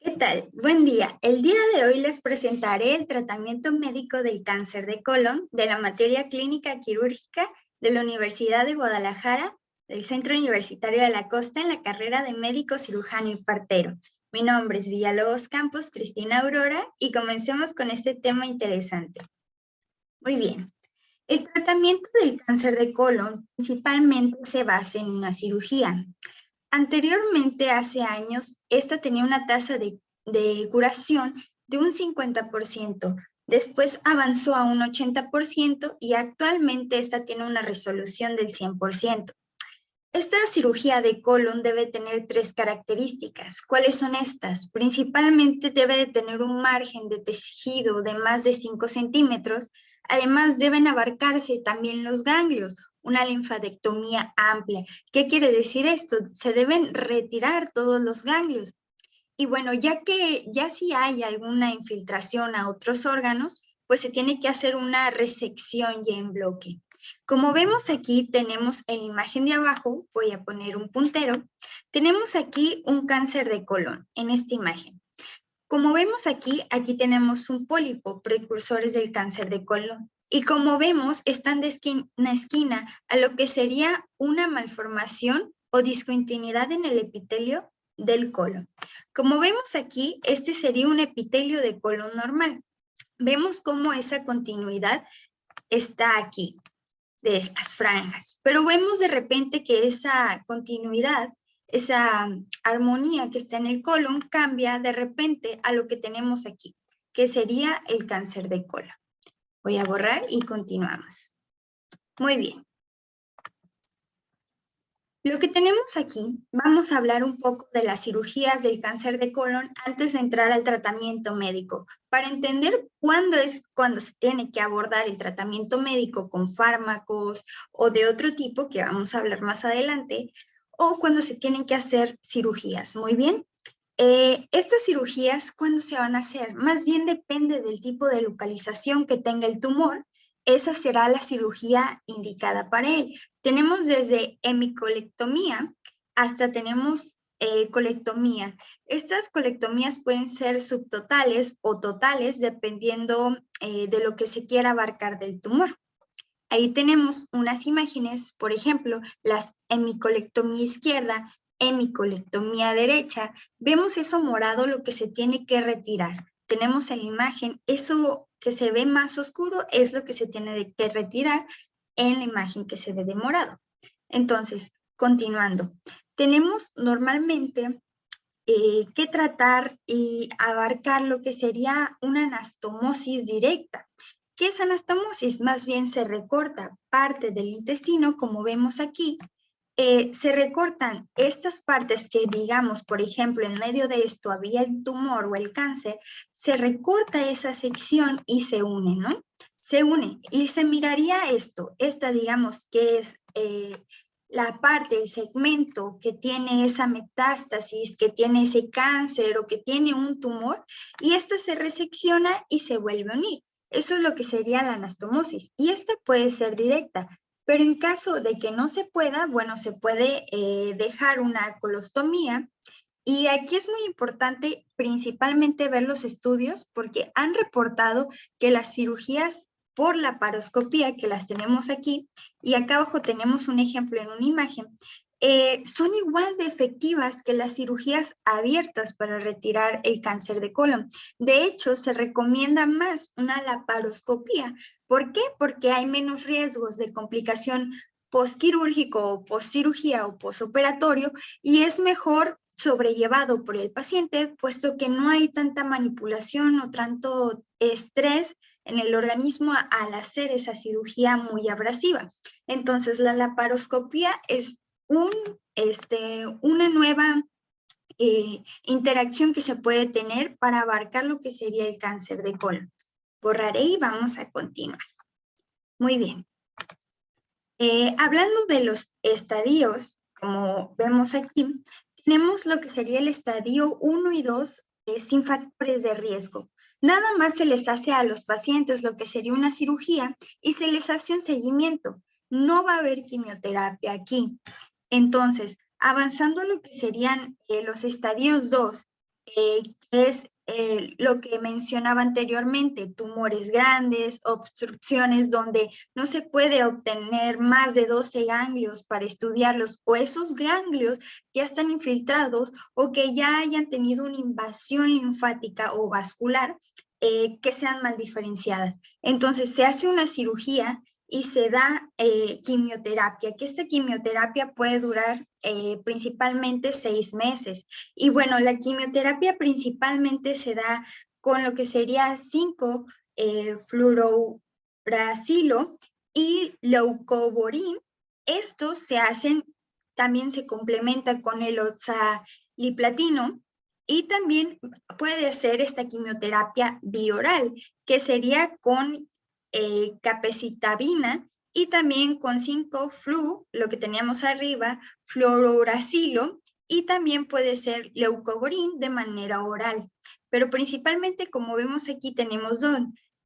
¿Qué tal? Buen día. El día de hoy les presentaré el tratamiento médico del cáncer de colon de la materia clínica quirúrgica de la Universidad de Guadalajara, del Centro Universitario de la Costa en la carrera de médico cirujano y partero. Mi nombre es Villalobos Campos Cristina Aurora y comencemos con este tema interesante. Muy bien. El tratamiento del cáncer de colon principalmente se basa en una cirugía. Anteriormente, hace años, esta tenía una tasa de curación de un 50%. Después avanzó a un 80% y actualmente esta tiene una resolución del 100%. Esta cirugía de colon debe tener 3 características. ¿Cuáles son estas? Principalmente debe de tener un margen de tejido de más de 5 centímetros. Además, deben abarcarse también los ganglios, una linfadectomía amplia. ¿Qué quiere decir esto? Se deben retirar todos los ganglios. Y bueno, ya si hay alguna infiltración a otros órganos, pues se tiene que hacer una resección ya en bloque. Como vemos aquí, tenemos en la imagen de abajo, voy a poner un puntero, tenemos aquí un cáncer de colon en esta imagen. Como vemos aquí, tenemos un pólipo, precursores del cáncer de colon. Y como vemos, están de esquina a esquina a lo que sería una malformación o discontinuidad en el epitelio del colon. Como vemos aquí, este sería un epitelio de colon normal. Vemos cómo esa continuidad está aquí, de estas franjas, pero vemos de repente que esa continuidad, esa armonía que está en el colon cambia de repente a lo que tenemos aquí, que sería el cáncer de colon. Voy a borrar y continuamos. Muy bien. Lo que tenemos aquí, vamos a hablar un poco de las cirugías del cáncer de colon antes de entrar al tratamiento médico, para entender cuándo se tiene que abordar el tratamiento médico con fármacos o de otro tipo, que vamos a hablar más adelante, o cuando se tienen que hacer cirugías. Muy bien. Estas cirugías, ¿cuándo se van a hacer? Más bien depende del tipo de localización que tenga el tumor. Esa será la cirugía indicada para él. Tenemos desde hemicolectomía hasta tenemos colectomía. Estas colectomías pueden ser subtotales o totales dependiendo de lo que se quiera abarcar del tumor. Ahí tenemos unas imágenes, por ejemplo, las hemicolectomía izquierda, hemicolectomía derecha. Vemos eso morado, lo que se tiene que retirar. Tenemos en la imagen, eso que se ve más oscuro es lo que se tiene que retirar en la imagen que se ve de morado. Entonces, continuando. Tenemos normalmente que tratar y abarcar lo que sería una anastomosis directa. ¿Qué es anastomosis? Más bien se recorta parte del intestino, como vemos aquí. Se recortan estas partes que, digamos, por ejemplo, en medio de esto había el tumor o el cáncer, se recorta esa sección y se une, ¿no? Se une y se miraría esto, esta digamos que es la parte, el segmento que tiene esa metástasis, que tiene ese cáncer o que tiene un tumor, y esta se resecciona y se vuelve a unir. Eso es lo que sería la anastomosis. Y esta puede ser directa, pero en caso de que no se pueda, bueno, se puede dejar una colostomía. Y aquí es muy importante principalmente ver los estudios porque han reportado que las cirugías por la paroscopía, que las tenemos aquí, y acá abajo tenemos un ejemplo en una imagen, son igual de efectivas que las cirugías abiertas para retirar el cáncer de colon. De hecho, se recomienda más una laparoscopía. ¿Por qué? Porque hay menos riesgos de complicación postquirúrgico o postcirugía o postoperatorio y es mejor sobrellevado por el paciente, puesto que no hay tanta manipulación o tanto estrés en el organismo al hacer esa cirugía muy abrasiva. Entonces, la laparoscopía es una nueva interacción que se puede tener para abarcar lo que sería el cáncer de colon. Borraré y vamos a continuar. Muy bien. Hablando de los estadios, como vemos aquí, tenemos lo que sería el estadio 1 y 2 sin factores de riesgo. Nada más se les hace a los pacientes lo que sería una cirugía y se les hace un seguimiento. No va a haber quimioterapia aquí. Entonces, avanzando lo que serían los estadios 2 que es lo que mencionaba anteriormente, tumores grandes, obstrucciones donde no se puede obtener más de 12 ganglios para estudiarlos, o esos ganglios ya están infiltrados o que ya hayan tenido una invasión linfática o vascular que sean mal diferenciadas. Entonces se hace una cirugía y se da quimioterapia, que esta quimioterapia puede durar principalmente 6 meses. Y bueno, la quimioterapia principalmente se da con lo que sería 5 fluorouracilo y leucovorin. Estos se hacen, también se complementa con el oxaliplatino, y también puede ser esta quimioterapia bioral, que sería con capecitabina y también con 5-flu, lo que teníamos arriba, fluorouracilo, y también puede ser leucovorin de manera oral. Pero principalmente, como vemos aquí, tenemos dos,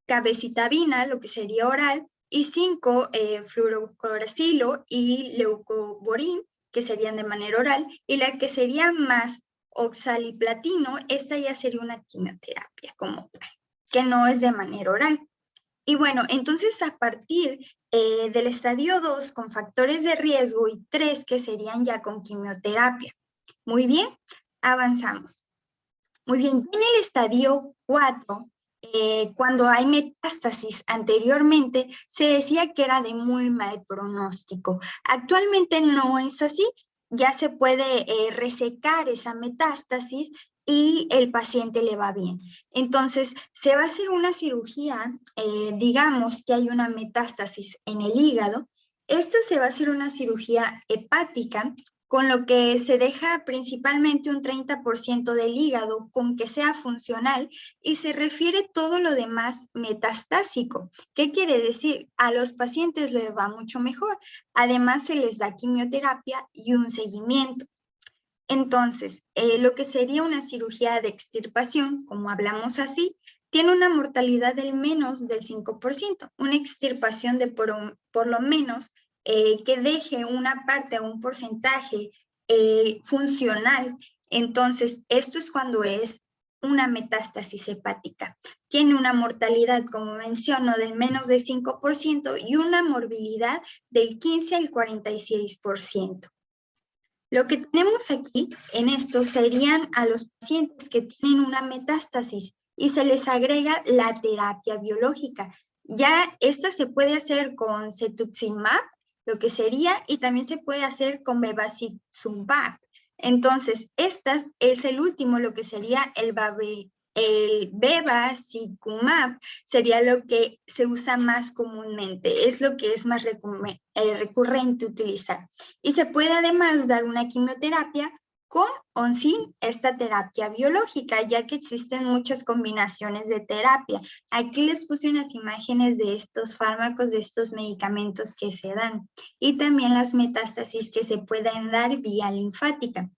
capecitabina, lo que sería oral, y 5 fluorouracilo y leucovorin, que serían de manera oral, y la que sería más oxaliplatino, esta ya sería una quimioterapia como tal, que no es de manera oral. Y bueno, entonces a partir del estadio 2 con factores de riesgo y 3 que serían ya con quimioterapia. Muy bien, avanzamos. Muy bien, en el estadio 4, cuando hay metástasis anteriormente, se decía que era de muy mal pronóstico. Actualmente no es así, ya se puede resecar esa metástasis y el paciente le va bien. Entonces, se va a hacer una cirugía, digamos que hay una metástasis en el hígado. Esta se va a hacer una cirugía hepática, con lo que se deja principalmente un 30% del hígado con que sea funcional y se refiere todo lo demás metastásico. ¿Qué quiere decir? A los pacientes les va mucho mejor. Además, se les da quimioterapia y un seguimiento. Entonces, lo que sería una cirugía de extirpación, como hablamos así, tiene una mortalidad del menos del 5%, una extirpación de por lo menos que deje una parte o un porcentaje funcional. Entonces, esto es cuando es una metástasis hepática. Tiene una mortalidad, como menciono, del menos del 5% y una morbilidad del 15 al 46%. Lo que tenemos aquí en esto serían a los pacientes que tienen una metástasis y se les agrega la terapia biológica. Ya esta se puede hacer con cetuximab, lo que sería, y también se puede hacer con bevacizumab. Entonces, esta es el último, lo que sería el bevacizumab, sería lo que se usa más comúnmente, es lo que es más recurrente utilizar. Y se puede además dar una quimioterapia con o sin esta terapia biológica, ya que existen muchas combinaciones de terapia. Aquí les puse unas imágenes de estos fármacos, de estos medicamentos que se dan, y también las metástasis que se pueden dar vía linfática.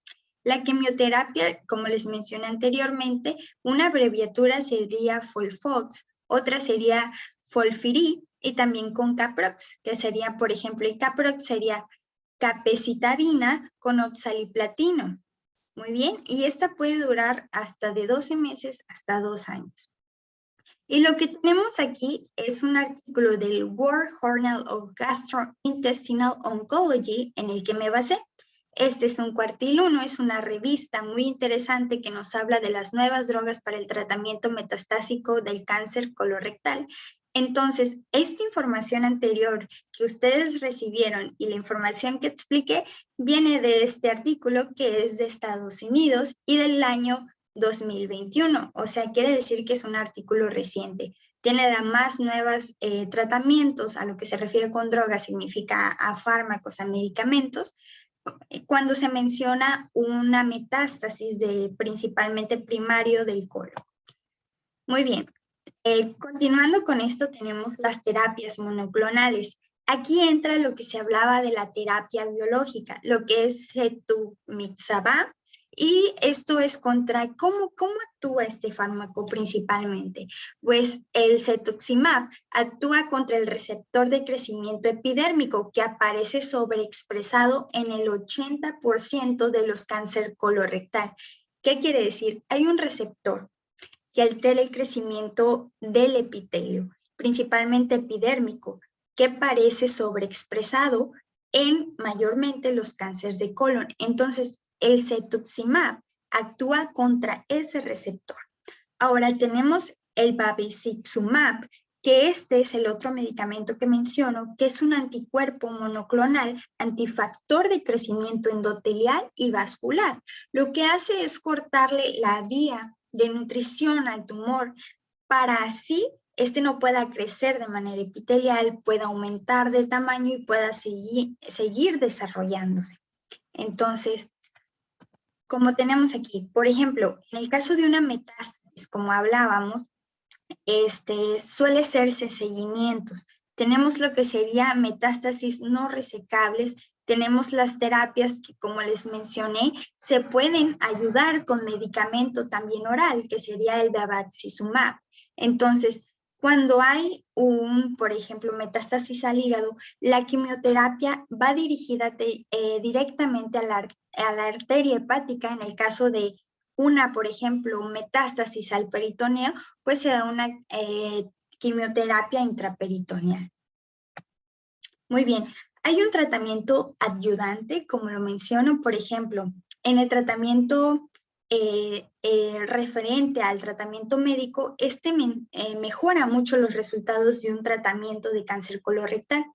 La quimioterapia, como les mencioné anteriormente, una abreviatura sería FOLFOX, otra sería FOLFIRI, y también con Caprox, que sería, por ejemplo, el Caprox sería capecitabina con oxaliplatino. Muy bien, y esta puede durar hasta de 12 meses hasta 2 años. Y lo que tenemos aquí es un artículo del World Journal of Gastrointestinal Oncology en el que me basé. Este es un cuartil 1, es una revista muy interesante que nos habla de las nuevas drogas para el tratamiento metastásico del cáncer colorectal. Entonces, esta información anterior que ustedes recibieron y la información que expliqué viene de este artículo que es de Estados Unidos y del año 2021, o sea, quiere decir que es un artículo reciente. Tiene las más nuevas tratamientos, a lo que se refiere con drogas, significa a fármacos, a medicamentos, cuando se menciona una metástasis de principalmente primario del colon. Muy bien, continuando con esto tenemos las terapias monoclonales. Aquí entra lo que se hablaba de la terapia biológica, lo que es cetuximab, y esto es contra, ¿cómo actúa este fármaco principalmente? Pues el cetuximab actúa contra el receptor de crecimiento epidérmico que aparece sobreexpresado en el 80% de los cáncer colorectal. ¿Qué quiere decir? Hay un receptor que altera el crecimiento del epitelio, principalmente epidérmico, que parece sobreexpresado en mayormente los cánceres de colon. Entonces, el cetuximab actúa contra ese receptor. Ahora tenemos el bevacizumab, que este es el otro medicamento que menciono, que es un anticuerpo monoclonal antifactor de crecimiento endotelial y vascular. Lo que hace es cortarle la vía de nutrición al tumor para así este no pueda crecer de manera epitelial, pueda aumentar de tamaño y pueda seguir desarrollándose. Entonces, como tenemos aquí, por ejemplo, en el caso de una metástasis, como hablábamos, suele hacerse seguimientos. Tenemos lo que sería metástasis no resecables, tenemos las terapias que, como les mencioné, se pueden ayudar con medicamento también oral, que sería el bevacizumab. Entonces, cuando hay por ejemplo, metástasis al hígado, la quimioterapia va dirigida directamente a la arteria hepática en el caso de por ejemplo, metástasis al peritoneo, pues se da una quimioterapia intraperitoneal. Muy bien, hay un tratamiento adyuvante, como lo menciono, por ejemplo, en el tratamiento referente al tratamiento médico, mejora mucho los resultados de un tratamiento de cáncer colorectal.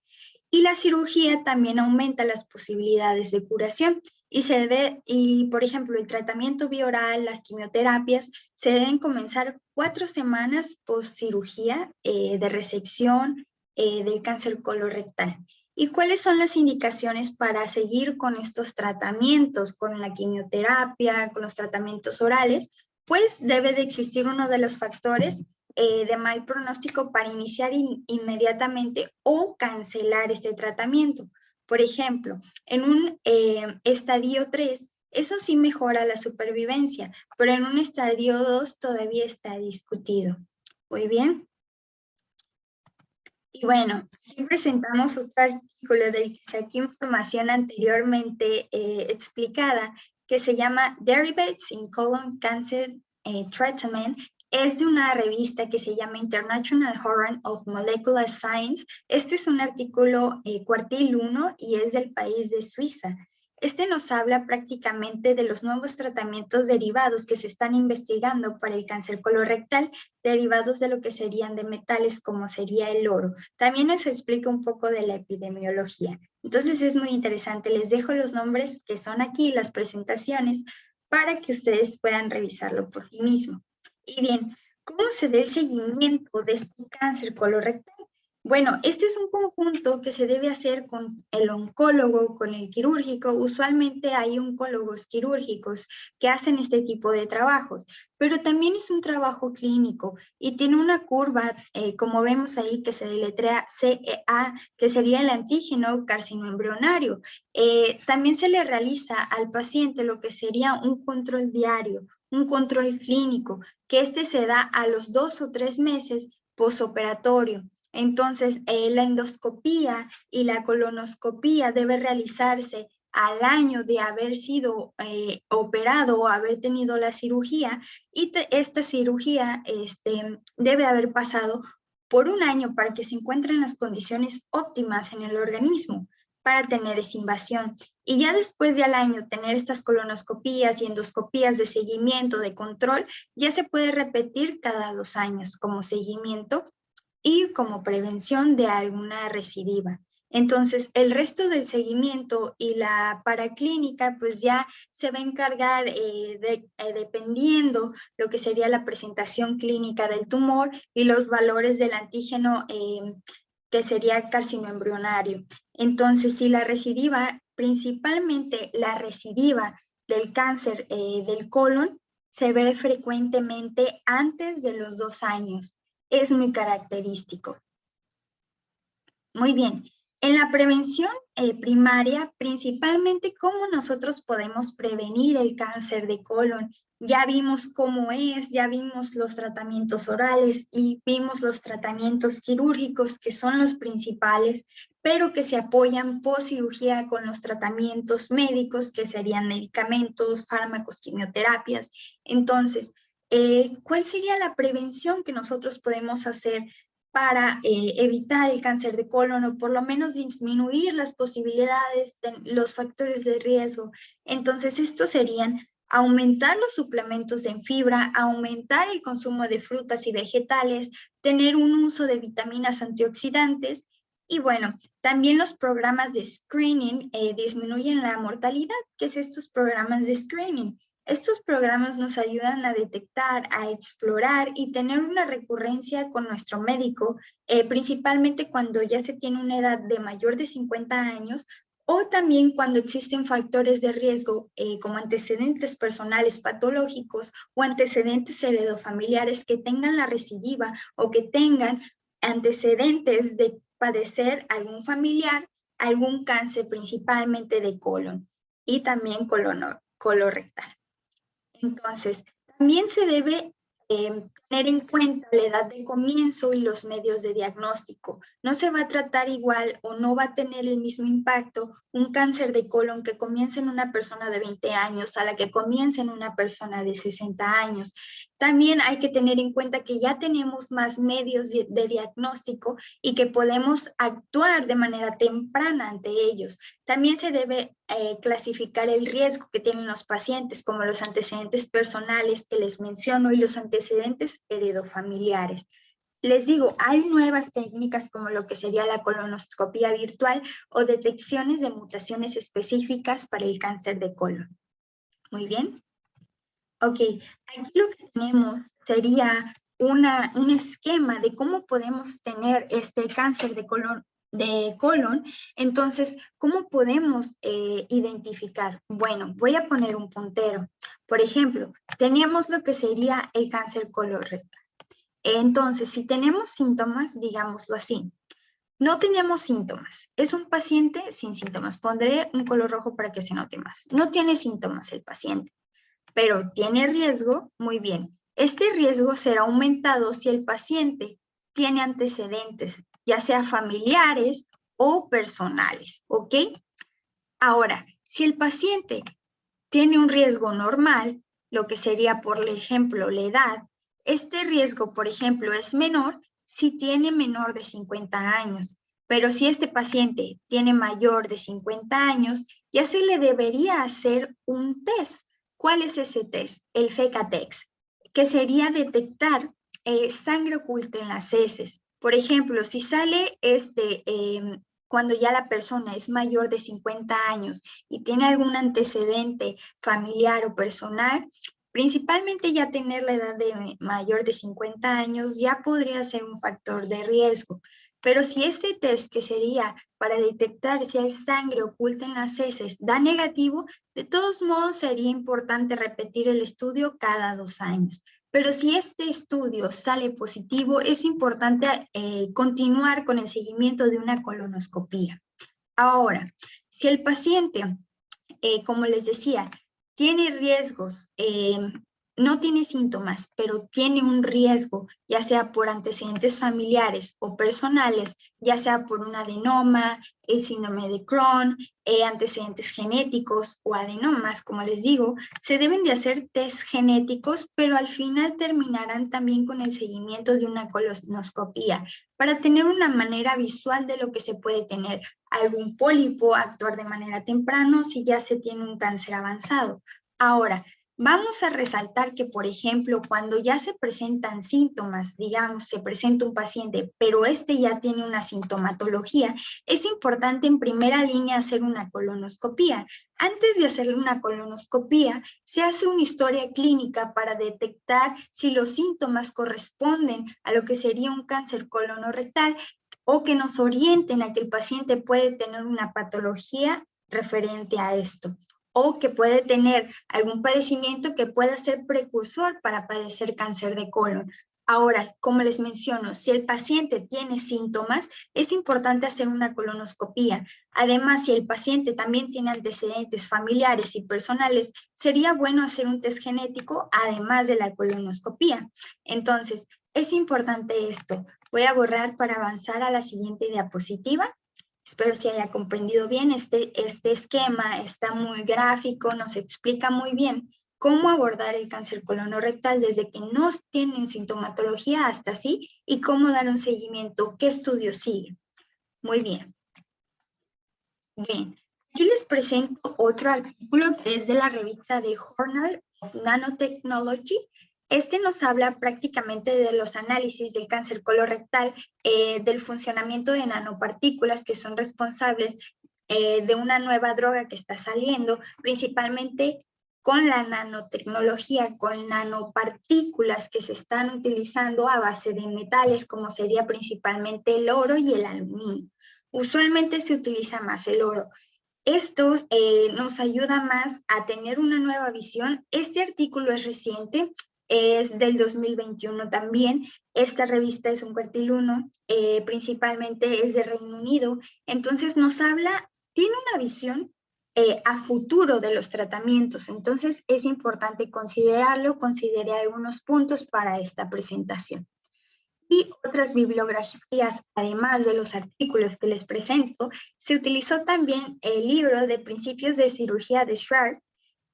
Y la cirugía también aumenta las posibilidades de curación. Y por ejemplo, el tratamiento bioral, las quimioterapias, se deben comenzar 4 semanas post cirugía de resección del cáncer colorectal. ¿Y cuáles son las indicaciones para seguir con estos tratamientos, con la quimioterapia, con los tratamientos orales? Pues debe de existir uno de los factores de mal pronóstico para iniciar inmediatamente o cancelar este tratamiento. Por ejemplo, en un estadio 3, eso sí mejora la supervivencia, pero en un estadio 2 todavía está discutido. Muy bien. Y bueno, aquí presentamos otro artículo del que saqué información anteriormente explicada, que se llama Derivates in Colon Cancer Treatment. Es de una revista que se llama International Journal of Molecular Science. Este es un artículo cuartil 1 y es del país de Suiza. Este nos habla prácticamente de los nuevos tratamientos derivados que se están investigando para el cáncer colorectal, derivados de lo que serían de metales como sería el oro. También nos explica un poco de la epidemiología. Entonces es muy interesante. Les dejo los nombres que son aquí, las presentaciones, para que ustedes puedan revisarlo por sí mismos. Y bien, ¿cómo se da el seguimiento de este cáncer colorectal? Bueno, este es un conjunto que se debe hacer con el oncólogo, con el quirúrgico. Usualmente hay oncólogos quirúrgicos que hacen este tipo de trabajos, pero también es un trabajo clínico y tiene una curva, como vemos ahí, que se deletrea CEA, que sería el antígeno carcinoembrionario. También se le realiza al paciente lo que sería un control diario, un control clínico, que este se da a los 2 o 3 meses posoperatorio. Entonces, la endoscopía y la colonoscopía debe realizarse al año de haber sido operado o haber tenido la cirugía, y esta cirugía debe haber pasado por un año para que se encuentren las condiciones óptimas en el organismo para tener esa invasión. Y ya después de al año tener estas colonoscopías y endoscopías de seguimiento, de control, ya se puede repetir cada 2 años como seguimiento y como prevención de alguna recidiva. Entonces, el resto del seguimiento y la paraclínica, pues ya se va a encargar dependiendo lo que sería la presentación clínica del tumor y los valores del antígeno que sería carcinoembrionario. Entonces, si la recidiva, principalmente la recidiva del cáncer del colon, se ve frecuentemente antes de los 2 años. Es muy característico. Muy bien. En la prevención primaria, principalmente, ¿cómo nosotros podemos prevenir el cáncer de colon? Ya vimos cómo es, ya vimos los tratamientos orales y vimos los tratamientos quirúrgicos, que son los principales, pero que se apoyan post cirugía con los tratamientos médicos, que serían medicamentos, fármacos, quimioterapias. Entonces, ¿cuál sería la prevención que nosotros podemos hacer para evitar el cáncer de colon o por lo menos disminuir las posibilidades, los factores de riesgo? Entonces, estos serían aumentar los suplementos en fibra, aumentar el consumo de frutas y vegetales, tener un uso de vitaminas antioxidantes y bueno, también los programas de screening disminuyen la mortalidad. ¿Qué es estos programas de screening? Estos programas nos ayudan a detectar, a explorar y tener una recurrencia con nuestro médico, principalmente cuando ya se tiene una edad de mayor de 50 años o también cuando existen factores de riesgo como antecedentes personales patológicos o antecedentes heredofamiliares que tengan la recidiva o que tengan antecedentes de padecer algún familiar, algún cáncer principalmente de colon y también colorectal. Entonces, también se debe tener en cuenta la edad de comienzo y los medios de diagnóstico. No se va a tratar igual o no va a tener el mismo impacto un cáncer de colon que comienza en una persona de 20 años a la que comienza en una persona de 60 años. También hay que tener en cuenta que ya tenemos más medios de diagnóstico y que podemos actuar de manera temprana ante ellos. También se debe clasificar el riesgo que tienen los pacientes, como los antecedentes personales que les menciono y los antecedentes heredofamiliares. Les digo, hay nuevas técnicas como lo que sería la colonoscopia virtual o detecciones de mutaciones específicas para el cáncer de colon. Muy bien. Ok, aquí lo que tenemos sería un esquema de cómo podemos tener este cáncer de colon. Entonces, ¿cómo podemos identificar? Bueno, voy a poner un puntero. Por ejemplo, teníamos lo que sería el cáncer colorectal. Entonces, si tenemos síntomas, digámoslo así, no tenemos síntomas. Es un paciente sin síntomas. Pondré un color rojo para que se note más. No tiene síntomas el paciente, pero tiene riesgo. Muy bien. Este riesgo será aumentado si el paciente tiene antecedentes, ya sea familiares o personales, ¿ok? Ahora, si el paciente tiene un riesgo normal, lo que sería, por ejemplo, la edad, este riesgo, por ejemplo, es menor si tiene menor de 50 años, pero si este paciente tiene mayor de 50 años, ya se le debería hacer un test. ¿Cuál es ese test? El FECATEX, que sería detectar sangre oculta en las heces. Por ejemplo, si sale cuando ya la persona es mayor de 50 años y tiene algún antecedente familiar o personal, principalmente ya tener la edad de mayor de 50 años ya podría ser un factor de riesgo. Pero si este test, que sería para detectar si hay sangre oculta en las heces, da negativo, de todos modos sería importante repetir el estudio cada 2 años. Pero si este estudio sale positivo, es importante continuar con el seguimiento de una colonoscopía. Ahora, si el paciente, como les decía, tiene riesgos, no tiene síntomas, pero tiene un riesgo, ya sea por antecedentes familiares o personales, ya sea por un adenoma, el síndrome de Crohn, antecedentes genéticos o adenomas, como les digo, se deben de hacer test genéticos, pero al final terminarán también con el seguimiento de una colonoscopía para tener una manera visual de lo que se puede tener. Algún pólipo, actuar de manera temprana si ya se tiene un cáncer avanzado. Ahora, vamos a resaltar que, por ejemplo, cuando ya se presentan síntomas, digamos, se presenta un paciente, pero este ya tiene una sintomatología, es importante en primera línea hacer una colonoscopía. Antes de hacer una colonoscopía, se hace una historia clínica para detectar si los síntomas corresponden a lo que sería un cáncer colorectal o que nos orienten a que el paciente puede tener una patología referente a esto, o que puede tener algún padecimiento que pueda ser precursor para padecer cáncer de colon. Ahora, como les menciono, si el paciente tiene síntomas, es importante hacer una colonoscopía. Además, si el paciente también tiene antecedentes familiares y personales, sería bueno hacer un test genético además de la colonoscopía. Entonces, es importante esto. Voy a borrar para avanzar a la siguiente diapositiva. Espero se haya comprendido bien. Este esquema está muy gráfico, nos explica muy bien cómo abordar el cáncer colonorrectal desde que no tienen sintomatología hasta sí y cómo dar un seguimiento, qué estudios siguen. Muy bien. Bien, aquí les presento otro artículo que es de la revista de Journal of Nanotechnology. Este nos habla prácticamente de los análisis del cáncer colorectal, del funcionamiento de nanopartículas que son responsables de una nueva droga que está saliendo, principalmente con la nanotecnología, con nanopartículas que se están utilizando a base de metales, como sería principalmente el oro y el aluminio. Usualmente se utiliza más el oro. Esto nos ayuda más a tener una nueva visión. Este artículo es reciente, es del 2021 también. Esta revista es un cuartil 1, principalmente es de Reino Unido. Entonces nos habla, tiene una visión a futuro de los tratamientos. Entonces es importante considerarlo, consideré algunos puntos para esta presentación. Y otras bibliografías, además de los artículos que les presento, se utilizó también el libro de Principios de Cirugía de Schwartz.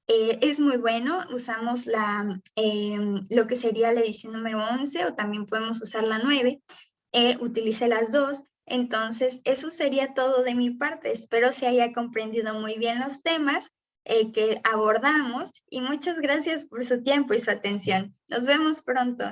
Es muy bueno, usamos lo que sería la edición número 11 o también podemos usar la 9. Utilicé las dos. Entonces, eso sería todo de mi parte. Espero se haya comprendido muy bien los temas que abordamos y muchas gracias por su tiempo y su atención. Nos vemos pronto.